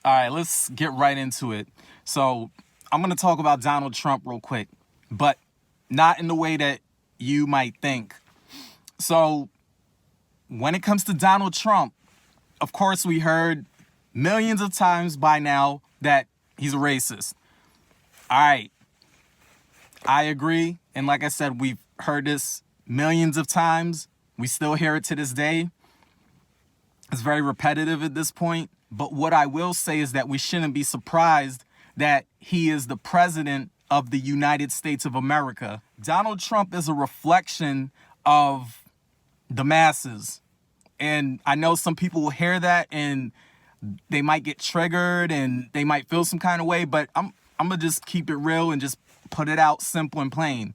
All right, let's get right into it. So I'm going to talk about Donald Trump real quick, but not in the way that you might think. So when it comes to Donald Trump, of course, we heard millions of times by now that he's a racist. All right, I agree. And like I said, we've heard this millions of times. We still hear it to this day. It's very repetitive at this point. But what I will say is that we shouldn't be surprised that he is the president of the United States of America. Donald Trump is a reflection of the masses. And I know some people will hear that and they might get triggered and they might feel some kind of way, but I'm going to just keep it real and just put it out simple and plain.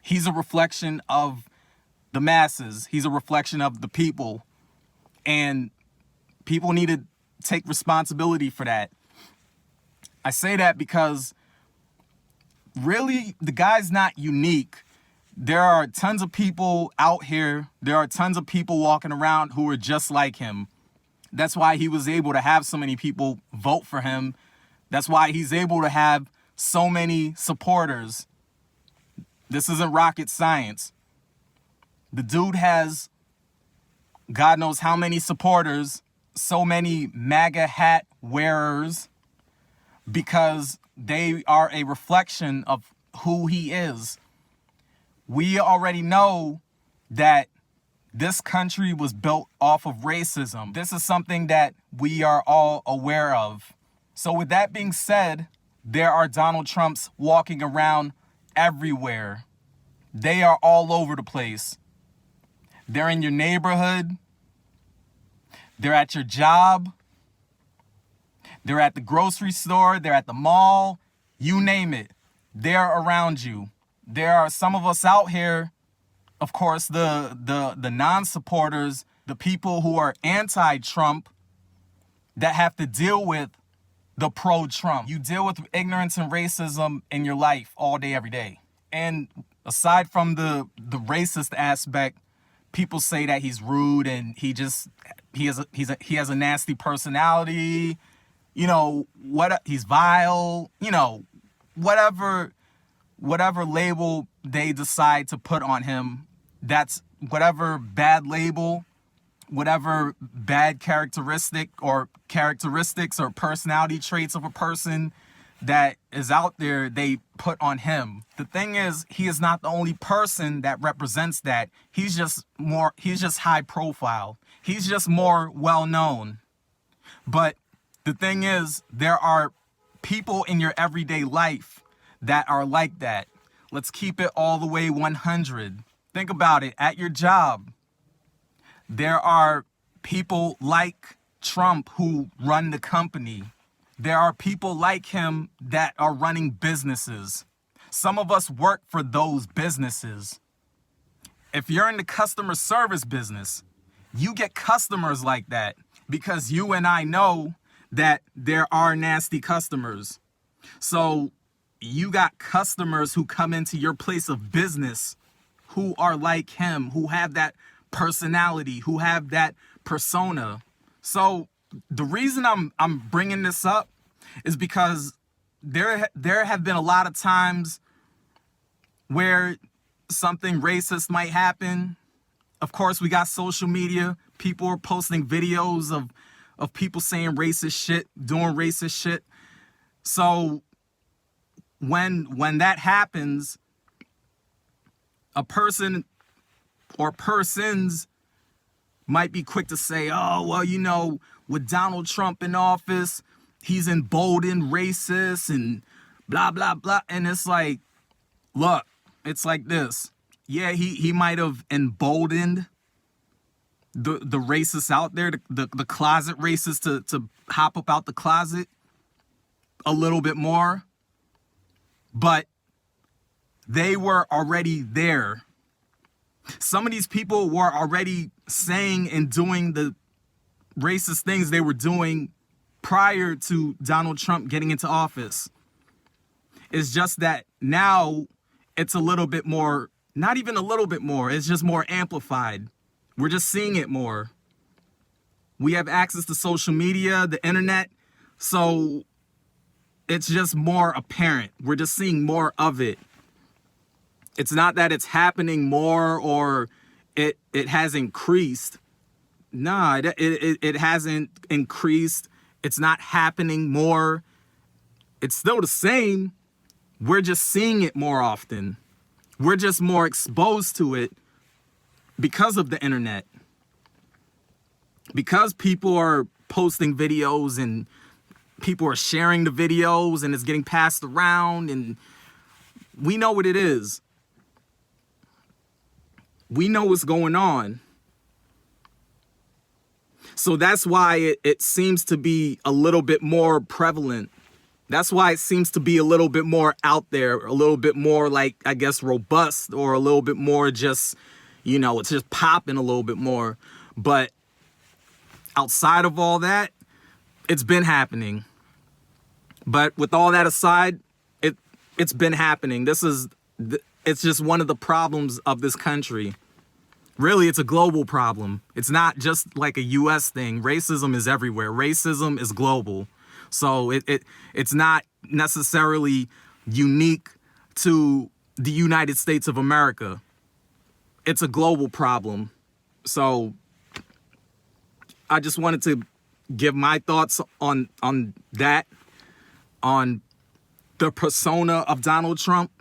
He's a reflection of the masses. He's a reflection of the people. And people need to take responsibility for that. I say that because really the guy's not unique. There are tons of people out here. There are tons of people walking around who are just like him. That's why he was able to have so many people vote for him. That's why he's able to have so many supporters. This isn't rocket science. The dude has God knows how many supporters, so many MAGA hat wearers, because they are a reflection of who he is. We already know that this country was built off of racism. This is something that we are all aware of. So with that being said, there are Donald Trumps walking around everywhere. They are all over the place. They're in your neighborhood. They're at your job. They're at the grocery store. They're at the mall. You name it. They're around you. There are some of us out here, of course, the non-supporters, the people who are anti-Trump, that have to deal with the pro-Trump. You deal with ignorance and racism in your life all day, every day. And aside from the racist aspect, people say that he's rude and he has a nasty personality, you know, he's vile, you know, whatever label they decide to put on him. That's whatever bad label, whatever bad characteristics or personality traits of a person that is out there, they put on him. The thing is, he is not the only person that represents that. He's just high profile. He's just more well known. But the thing is, there are people in your everyday life that are like that. Let's keep it all the way 100. Think about it. At your job, there are people like Trump who run the company. There are people like him that are running businesses. Some of us work for those businesses. If you're in the customer service business, you get customers like that because you and I know that there are nasty customers. So you got customers who come into your place of business who are like him, who have that personality, who have that persona. So the reason I'm bringing this up is because there have been a lot of times where something racist might happen. Of course, we got social media. People are posting videos of people saying racist shit, doing racist shit. So when that happens, a person or persons might be quick to say, oh, well, you know, with Donald Trump in office, he's emboldened racists and blah, blah, blah. And it's like, look, it's like this. Yeah, he might have emboldened the racists out there, the closet racists to hop up out the closet a little bit more. But they were already there. Some of these people were already saying and doing the racist things they were doing prior to Donald Trump getting into office. It's just that now it's a little bit more, not even a little bit more, it's just more amplified. We're just seeing it more. We have access to social media, the internet. So it's just more apparent. We're just seeing more of it. It's not that it's happening more or it has increased. Nah, it hasn't increased. It's not happening more. It's still the same. We're just seeing it more often. We're just more exposed to it because of the internet. Because people are posting videos and people are sharing the videos and it's getting passed around, and we know what it is. We know what's going on. So that's why it seems to be a little bit more prevalent. That's why it seems to be a little bit more out there, a little bit more like, I guess, robust, or a little bit more just, it's just popping a little bit more. But outside of all that, it's been happening. But with all that aside, it's been happening. It's just one of the problems of this country. Really, it's a global problem. It's not just like a U.S. thing. Racism is everywhere. Racism is global. So it's not necessarily unique to the United States of America. It's a global problem. So I just wanted to give my thoughts on that, on the persona of Donald Trump.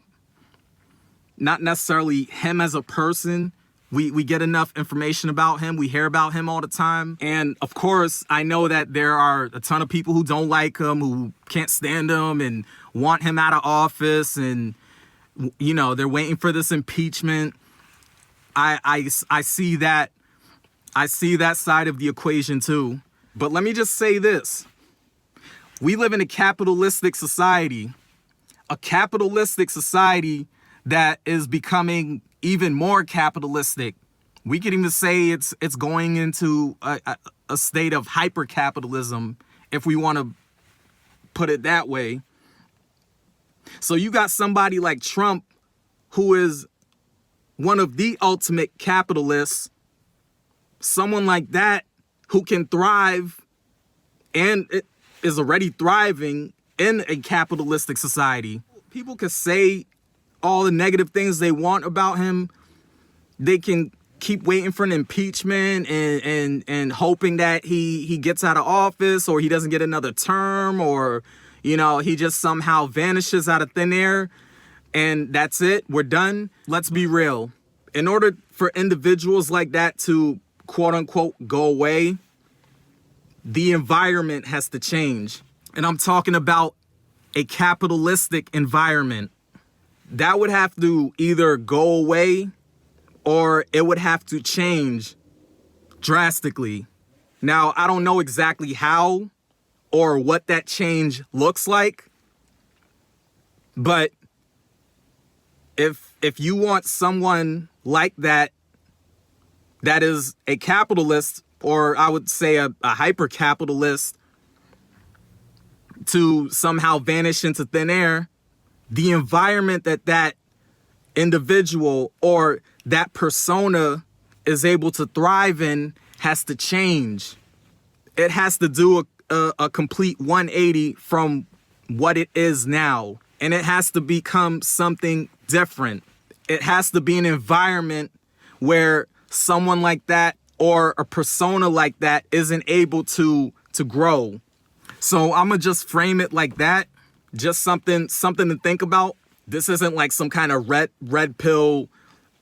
Not necessarily him as a person. We get enough information about him. We hear about him all the time. And of course, I know that there are a ton of people who don't like him, who can't stand him and want him out of office. And, they're waiting for this impeachment. I see that. I see that side of the equation too. But let me just say this. We live in a capitalistic society. A capitalistic society that is becoming even more capitalistic. We could even say it's going into a state of hyper-capitalism, if we want to put it that way. So you got somebody like Trump, who is one of the ultimate capitalists, someone like that who can thrive and is already thriving in a capitalistic society. People can say all the negative things they want about him. They can keep waiting for an impeachment and hoping that he gets out of office, or he doesn't get another term, or he just somehow vanishes out of thin air, and that's it, we're done. Let's be real. In order for individuals like that to quote unquote go away, the environment has to change. And I'm talking about a capitalistic environment. That would have to either go away or it would have to change drastically. Now, I don't know exactly how or what that change looks like, but if you want someone like that is a capitalist, or I would say a hyper-capitalist, to somehow vanish into thin air, the environment that individual or that persona is able to thrive in has to change. It has to do a complete 180 from what it is now. And it has to become something different. It has to be an environment where someone like that or a persona like that isn't able to grow. So I'm gonna just frame it like that. Just something to think about. This isn't like some kind of red pill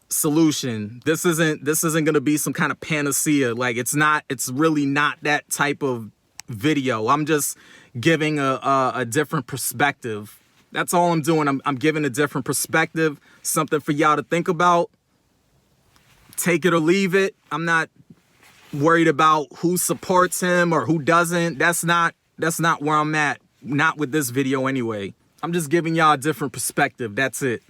solution. This isn't gonna be some kind of panacea. Like, it's really not that type of video. I'm just giving a different perspective. That's all I'm doing. I'm giving a different perspective, something for y'all to think about. Take it or leave it. I'm not worried about who supports him or who doesn't. That's not where I'm at. Not with this video anyway. I'm just giving y'all a different perspective. That's it.